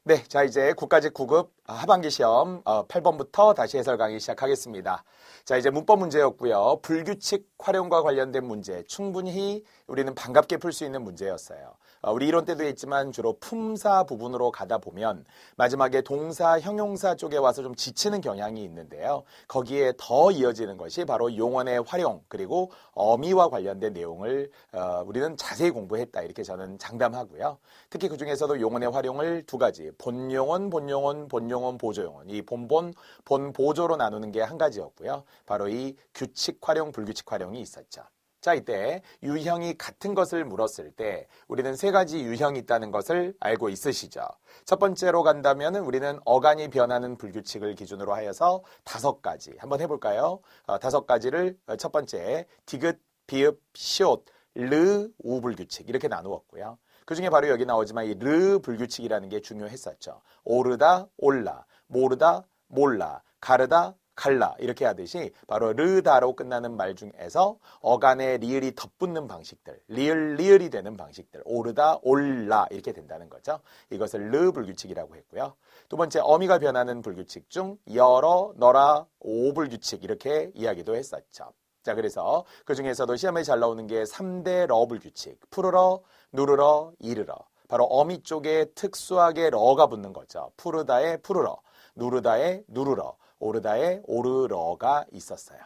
네, 자 이제 국가직 9급 하반기 시험 8번부터 다시 해설 강의 시작하겠습니다. 자 이제 문법 문제였고요. 불규칙 활용과 관련된 문제 충분히 우리는 반갑게 풀 수 있는 문제였어요. 우리 이론 때도 했지만 주로 품사 부분으로 가다 보면 마지막에 동사, 형용사 쪽에 와서 좀 지치는 경향이 있는데요. 거기에 더 이어지는 것이 바로 용언의 활용 그리고 어미와 관련된 내용을 우리는 자세히 공부했다 이렇게 저는 장담하고요. 특히 그중에서도 용언의 활용을 두 가지 본용언, 본용언, 보조용언 이 본본, 본보조로 나누는 게 한 가지였고요. 바로 이 규칙 활용, 불규칙 활용이 있었죠. 자, 이때 유형이 같은 것을 물었을 때 우리는 세 가지 유형이 있다는 것을 알고 있으시죠? 첫 번째로 간다면 우리는 어간이 변하는 불규칙을 기준으로 하여서 5가지 한번 해볼까요? 5가지를 첫 번째 디귿, 비읍, 시옷, 르, 우 불규칙 이렇게 나누었고요. 그 중에 바로 여기 나오지만 이 르 불규칙이라는 게 중요했었죠. 오르다, 올라, 모르다, 몰라, 가르다, 갈라 이렇게 하듯이 바로 르다로 끝나는 말 중에서 어간에 리을이 덧붙는 방식들, 리을이 되는 방식들, 오르다, 올라 이렇게 된다는 거죠. 이것을 르 불규칙이라고 했고요. 두 번째 어미가 변하는 불규칙 중 열어, 너라, 오 불규칙 이렇게 이야기도 했었죠. 자, 그래서 그 중에서도 시험에 잘 나오는 게 3대 러 불규칙, 푸르러, 누르러, 이르러. 바로 어미 쪽에 특수하게 러가 붙는 거죠. 푸르다에 푸르러, 누르다에 누르러, 오르다에 오르러가 있었어요.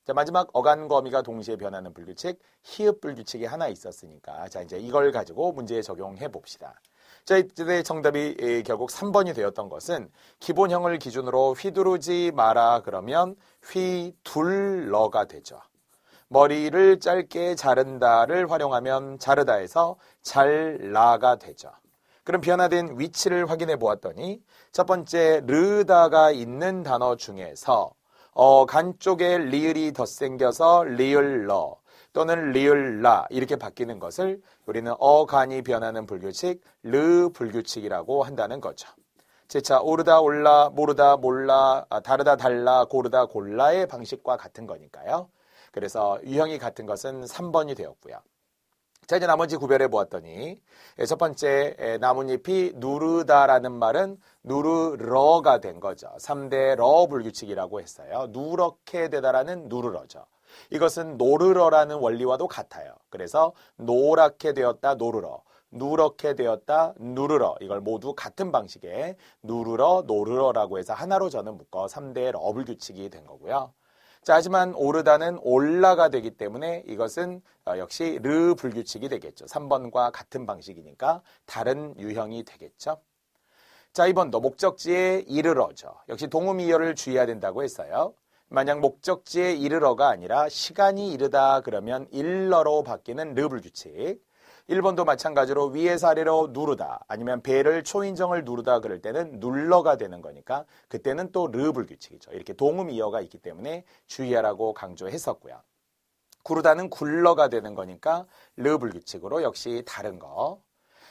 자, 마지막 어간과 어미가 동시에 변하는 불규칙, 히읗 불규칙이 하나 있었으니까 자, 이제 이걸 가지고 문제에 적용해 봅시다. 자, 이때 정답이 결국 3번이 되었던 것은 기본형을 기준으로 휘두르지 마라 그러면 휘둘러가 되죠. 머리를 짧게 자른다를 활용하면 자르다에서 잘라가 되죠. 그럼 변화된 위치를 확인해 보았더니 첫 번째 르다가 있는 단어 중에서 간 쪽에 리을이 덧생겨서 리을러 또는 리을라 이렇게 바뀌는 것을 우리는 어간이 변하는 불규칙 르 불규칙이라고 한다는 거죠. 재차 오르다 올라 모르다 몰라 다르다 달라 고르다 골라의 방식과 같은 거니까요. 그래서 유형이 같은 것은 3번이 되었고요. 자, 이제 나머지 구별해 보았더니 첫 번째 나뭇잎이 누르다라는 말은 누르러가 된 거죠. 3대 러 불규칙이라고 했어요. 누렇게 되다라는 누르러죠. 이것은 노르러라는 원리와도 같아요. 그래서 노랗게 되었다 노르러, 누렇게 되었다 누르러 이걸 모두 같은 방식의 누르러, 노르러라고 해서 하나로 저는 묶어 3대 러 불규칙이 된 거고요. 자, 하지만 오르다는 올라가 되기 때문에 이것은 역시 르 불규칙이 되겠죠. 3번과 같은 방식이니까 다른 유형이 되겠죠. 자, 2번도 목적지에 이르러죠. 역시 동음이어를 주의해야 된다고 했어요. 만약 목적지에 이르러가 아니라 시간이 이르다 그러면 일러로 바뀌는 르 불규칙. 1번도 마찬가지로 위에서 아래로 누르다 아니면 배를 초인정을 누르다 그럴 때는 눌러가 되는 거니까 그때는 또 르 불규칙이죠. 이렇게 동음이어가 있기 때문에 주의하라고 강조했었고요. 구르다는 굴러가 되는 거니까 르 불규칙으로 역시 다른 거.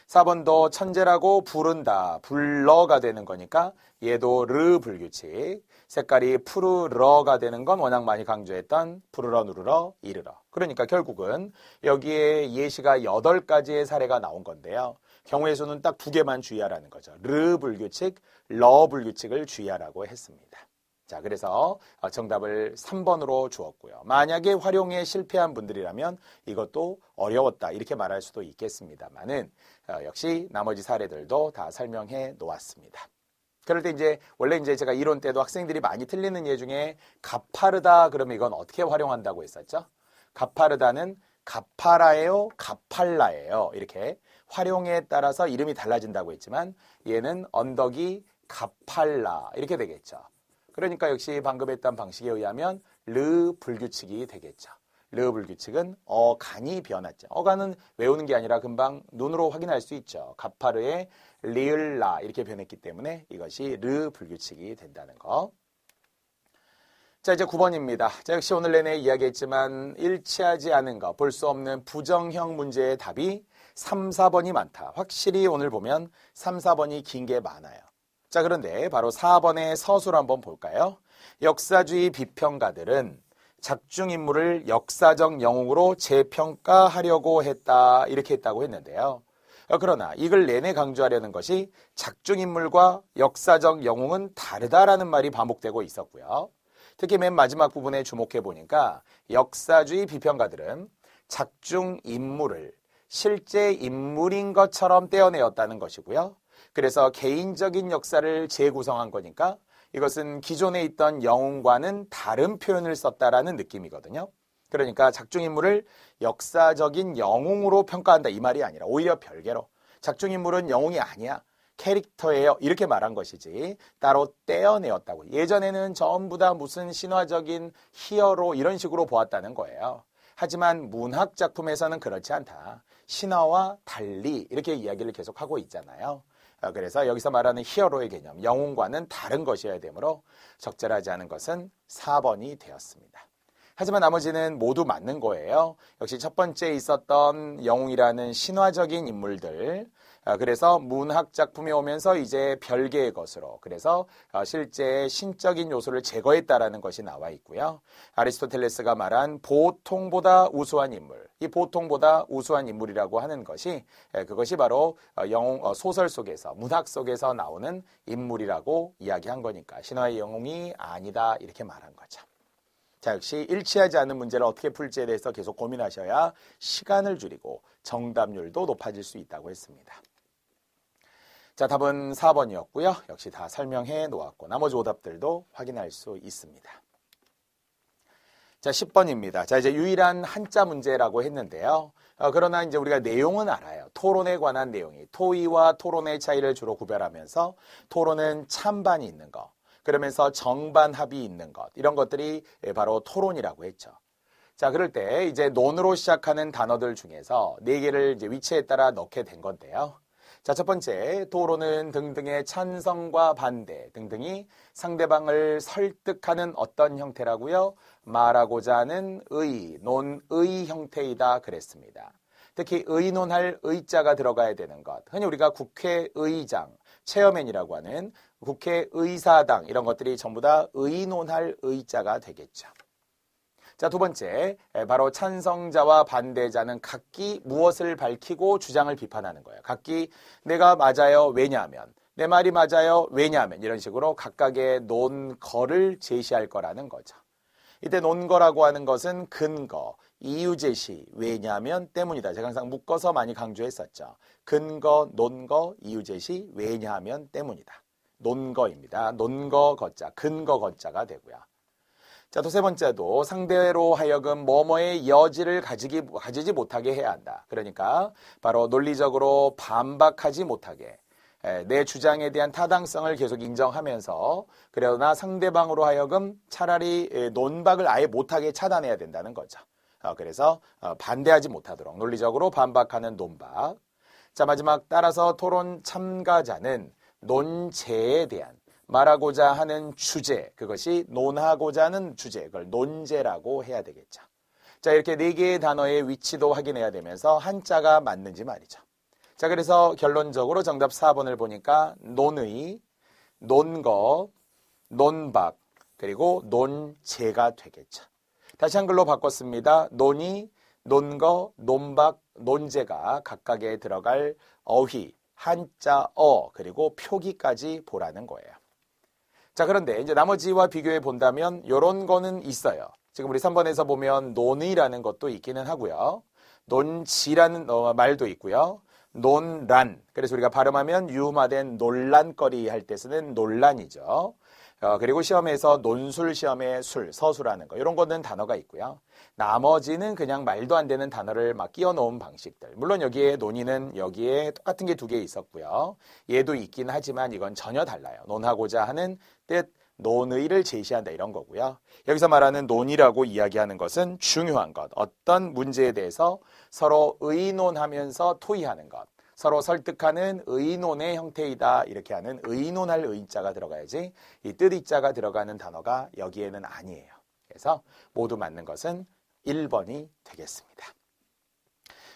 4번도 천재라고 부른다, 불러가 되는 거니까 얘도 르 불규칙. 색깔이 푸르러가 되는 건 워낙 많이 강조했던 푸르러, 누르러, 이르러. 그러니까 결국은 여기에 예시가 8가지의 사례가 나온 건데요. 경우의 수는 딱 2개만 주의하라는 거죠. 르 불규칙, 러 불규칙을 주의하라고 했습니다. 자, 그래서 정답을 3번으로 주었고요. 만약에 활용에 실패한 분들이라면 이것도 어려웠다 이렇게 말할 수도 있겠습니다만은 역시 나머지 사례들도 다 설명해 놓았습니다. 그럴 때 이제 원래 이제 제가 이론 때도 학생들이 많이 틀리는 예 중에 가파르다 그러면 이건 어떻게 활용한다고 했었죠? 가파르다는 가파라예요, 가팔라예요. 이렇게 활용에 따라서 이름이 달라진다고 했지만 얘는 언덕이 가팔라 이렇게 되겠죠. 그러니까 역시 방금 했던 방식에 의하면 르 불규칙이 되겠죠. 르 불규칙은 어간이 변했죠. 어간은 외우는 게 아니라 금방 눈으로 확인할 수 있죠. 가파르의 리을라 이렇게 변했기 때문에 이것이 르 불규칙이 된다는 거. 자, 이제 9번입니다. 자, 역시 오늘 내내 이야기했지만 일치하지 않은 거, 볼 수 없는 부정형 문제의 답이 3, 4번이 많다. 확실히 오늘 보면 3, 4번이 긴 게 많아요. 자, 그런데 바로 4번의 서술 한번 볼까요? 역사주의 비평가들은 작중인물을 역사적 영웅으로 재평가하려고 했다 이렇게 했다고 했는데요. 그러나 이걸 내내 강조하려는 것이 작중인물과 역사적 영웅은 다르다라는 말이 반복되고 있었고요. 특히 맨 마지막 부분에 주목해 보니까 역사주의 비평가들은 작중인물을 실제 인물인 것처럼 떼어내었다는 것이고요. 그래서 개인적인 역사를 재구성한 거니까 이것은 기존에 있던 영웅과는 다른 표현을 썼다라는 느낌이거든요. 그러니까 작중인물을 역사적인 영웅으로 평가한다 이 말이 아니라 오히려 별개로 작중인물은 영웅이 아니야. 캐릭터예요. 이렇게 말한 것이지 따로 떼어내었다고. 예전에는 전부 다 무슨 신화적인 히어로 이런 식으로 보았다는 거예요. 하지만 문학 작품에서는 그렇지 않다. 신화와 달리 이렇게 이야기를 계속하고 있잖아요. 그래서 여기서 말하는 히어로의 개념, 영웅과는 다른 것이어야 되므로 적절하지 않은 것은 4번이 되었습니다. 하지만 나머지는 모두 맞는 거예요. 역시 첫 번째 있었던 영웅이라는 신화적인 인물들, 그래서 문학 작품에 오면서 이제 별개의 것으로, 그래서 실제 신적인 요소를 제거했다라는 것이 나와 있고요. 아리스토텔레스가 말한 보통보다 우수한 인물, 이 보통보다 우수한 인물이라고 하는 것이 그것이 바로 소설 속에서, 문학 속에서 나오는 인물이라고 이야기한 거니까 신화의 영웅이 아니다 이렇게 말한 거죠. 자, 역시 일치하지 않는 문제를 어떻게 풀지에 대해서 계속 고민하셔야 시간을 줄이고 정답률도 높아질 수 있다고 했습니다. 자, 답은 4번이었고요. 역시 다 설명해 놓았고 나머지 오답들도 확인할 수 있습니다. 자, 10번입니다. 자, 이제 유일한 한자 문제라고 했는데요. 그러나 이제 우리가 내용은 알아요. 토론에 관한 내용이 토의와 토론의 차이를 주로 구별하면서 토론은 찬반이 있는 거, 그러면서 정반합이 있는 것, 이런 것들이 바로 토론이라고 했죠. 자, 그럴 때 이제 논으로 시작하는 단어들 중에서 4개를 이제 위치에 따라 넣게 된 건데요. 자, 첫 번째, 토론은 등등의 찬성과 반대 등등이 상대방을 설득하는 어떤 형태라고요? 말하고자 하는 논의 형태이다 그랬습니다. 특히 의논할 의자가 들어가야 되는 것. 흔히 우리가 국회의장, 체어맨이라고 하는 국회의사당 이런 것들이 전부 다 의논할 의자가 되겠죠. 자, 두 번째, 바로 찬성자와 반대자는 각기 무엇을 밝히고 주장을 비판하는 거예요. 각기 내가 맞아요. 왜냐하면. 내 말이 맞아요. 왜냐하면. 이런 식으로 각각의 논거를 제시할 거라는 거죠. 이때 논거라고 하는 것은 근거, 이유 제시, 왜냐하면 때문이다. 제가 항상 묶어서 많이 강조했었죠. 근거, 논거, 이유 제시, 왜냐하면 때문이다. 논거입니다. 논거 거자, 근거 거자가 되고요. 자, 또 세 번째도 상대로 하여금 뭐뭐의 여지를 가지지 못하게 해야 한다. 그러니까 바로 논리적으로 반박하지 못하게 내 주장에 대한 타당성을 계속 인정하면서 그러나 상대방으로 하여금 차라리 논박을 아예 못하게 차단해야 된다는 거죠. 그래서 반대하지 못하도록 논리적으로 반박하는 논박. 자, 마지막 따라서 토론 참가자는 논제에 대한 말하고자 하는 주제, 그것이 논하고자 하는 주제, 그걸 논제라고 해야 되겠죠. 자, 이렇게 4개의 단어의 위치도 확인해야 되면서 한자가 맞는지 말이죠. 자, 그래서 결론적으로 정답 4번을 보니까 논의, 논거, 논박, 그리고 논제가 되겠죠. 다시 한글로 바꿨습니다. 논의, 논거, 논박, 논제가 각각에 들어갈 어휘, 한자, 그리고 표기까지 보라는 거예요. 자, 그런데 이제 나머지와 비교해 본다면 이런 거는 있어요. 지금 우리 3번에서 보면 논의라는 것도 있기는 하고요. 논지라는 말도 있고요. 논란, 그래서 우리가 발음하면 유음화된 논란거리 할 때 쓰는 논란이죠. 그리고 시험에서 논술 시험에 서술하는 거 이런 거는 단어가 있고요. 나머지는 그냥 말도 안 되는 단어를 막 끼워 넣은 방식들. 물론 여기에 논의는 여기에 똑같은 게 2개 있었고요. 얘도 있긴 하지만 이건 전혀 달라요. 논하고자 하는 뜻, 논의를 제시한다 이런 거고요. 여기서 말하는 논의라고 이야기하는 것은 중요한 것, 어떤 문제에 대해서 서로 의논하면서 토의하는 것. 서로 설득하는 의논의 형태이다. 이렇게 하는 의논할 의자가 들어가야지 이 뜻이자가 들어가는 단어가 여기에는 아니에요. 그래서 모두 맞는 것은 1번이 되겠습니다.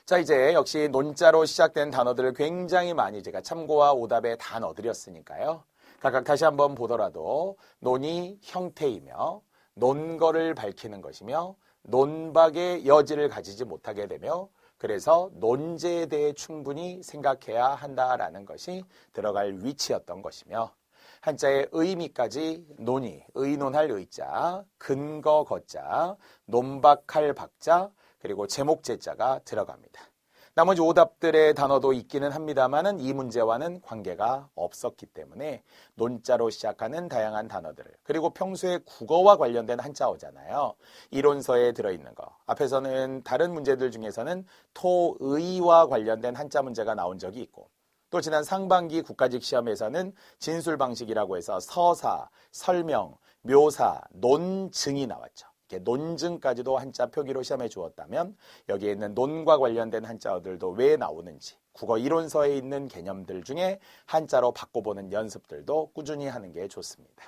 자, 이제 역시 논자로 시작된 단어들을 굉장히 많이 제가 참고와 오답에 다 넣어드렸으니까요. 각각 다시 한번 보더라도 논의 형태이며 논거를 밝히는 것이며 논박의 여지를 가지지 못하게 되며 그래서 논제에 대해 충분히 생각해야 한다라는 것이 들어갈 위치였던 것이며 한자의 의미까지 논의, 의논할 의자, 근거 거자, 논박할 박자, 그리고 제목 제자가 들어갑니다. 나머지 오답들의 단어도 있기는 합니다만은 이 문제와는 관계가 없었기 때문에 논자로 시작하는 다양한 단어들을 그리고 평소에 국어와 관련된 한자어잖아요. 이론서에 들어있는 거. 앞에서는 다른 문제들 중에서는 토의와 관련된 한자 문제가 나온 적이 있고 또 지난 상반기 국가직 시험에서는 진술 방식이라고 해서 서사, 설명, 묘사, 논증이 나왔죠. 논증까지도 한자 표기로 시험에 주었다면 여기에 있는 논과 관련된 한자어들도 왜 나오는지 국어 이론서에 있는 개념들 중에 한자로 바꿔보는 연습들도 꾸준히 하는 게 좋습니다.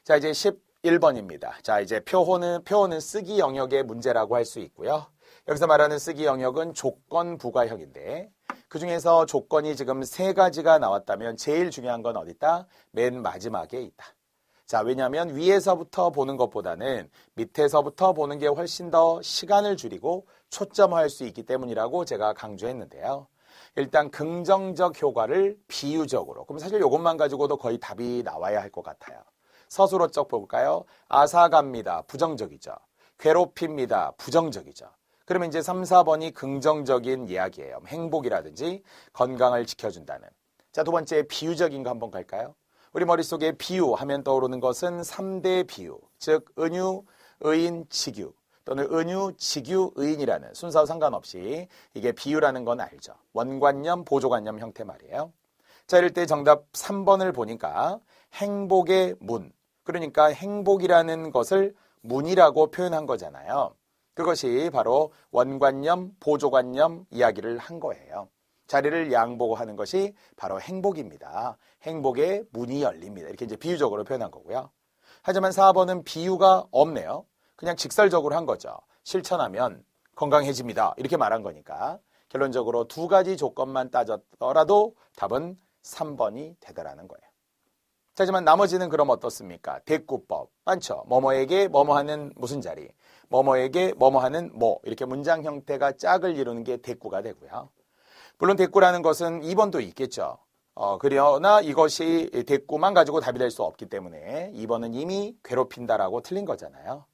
자, 이제 11번입니다. 자, 이제 표호는 쓰기 영역의 문제라고 할 수 있고요. 여기서 말하는 쓰기 영역은 조건 부가형인데 그 중에서 조건이 지금 3가지가 나왔다면 제일 중요한 건 어디 있다? 맨 마지막에 있다. 자, 왜냐하면 위에서부터 보는 것보다는 밑에서부터 보는 게 훨씬 더 시간을 줄이고 초점화할 수 있기 때문이라고 제가 강조했는데요. 일단 긍정적 효과를 비유적으로. 그럼 사실 이것만 가지고도 거의 답이 나와야 할 것 같아요. 서술어적 볼까요? 아사갑니다. 부정적이죠. 괴롭힙니다. 부정적이죠. 그러면 이제 3, 4번이 긍정적인 이야기예요. 행복이라든지 건강을 지켜준다는. 자, 두 번째 비유적인 거 한번 갈까요? 우리 머릿속에 비유 하면 떠오르는 것은 3대 비유, 즉 은유, 의인, 직유 또는 은유, 직유, 의인이라는 순서와 상관없이 이게 비유라는 건 알죠. 원관념, 보조관념 형태 말이에요. 자, 이럴 때 정답 3번을 보니까 행복의 문, 그러니까 행복이라는 것을 문이라고 표현한 거잖아요. 그것이 바로 원관념, 보조관념 이야기를 한 거예요. 자리를 양보고 하는 것이 바로 행복입니다. 행복의 문이 열립니다. 이렇게 이제 비유적으로 표현한 거고요. 하지만 4번은 비유가 없네요. 그냥 직설적으로 한 거죠. 실천하면 건강해집니다. 이렇게 말한 거니까 결론적으로 2가지 조건만 따졌더라도 답은 3번이 되더라는 거예요. 하지만 나머지는 그럼 어떻습니까? 대꾸법 많죠. 뭐뭐에게 뭐뭐하는 무슨 자리, 뭐뭐에게 뭐뭐하는 뭐 이렇게 문장 형태가 짝을 이루는 게 대꾸가 되고요. 물론 대꾸라는 것은 2번도 있겠죠. 그러나 이것이 대꾸만 가지고 답이 될 수 없기 때문에 2번은 이미 괴롭힌다라고 틀린 거잖아요.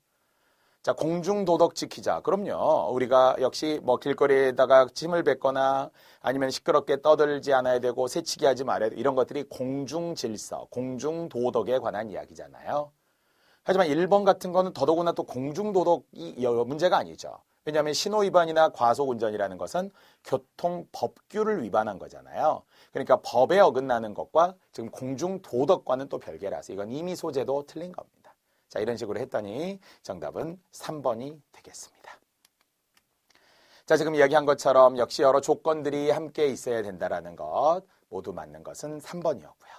자, 공중도덕 지키자. 그럼요. 우리가 역시 뭐 길거리에다가 침을 뱉거나 아니면 시끄럽게 떠들지 않아야 되고 새치기 하지 말아야 되고 이런 것들이 공중질서, 공중도덕에 관한 이야기잖아요. 하지만 1번 같은 거는 더더구나 또 공중도덕이 문제가 아니죠. 왜냐하면 신호위반이나 과속운전이라는 것은 교통법규를 위반한 거잖아요. 그러니까 법에 어긋나는 것과 지금 공중도덕과는 또 별개라서 이건 이미 소재도 틀린 겁니다. 자, 이런 식으로 했더니 정답은 3번이 되겠습니다. 자, 지금 이야기한 것처럼 역시 여러 조건들이 함께 있어야 된다는 것 모두 맞는 것은 3번이었고요.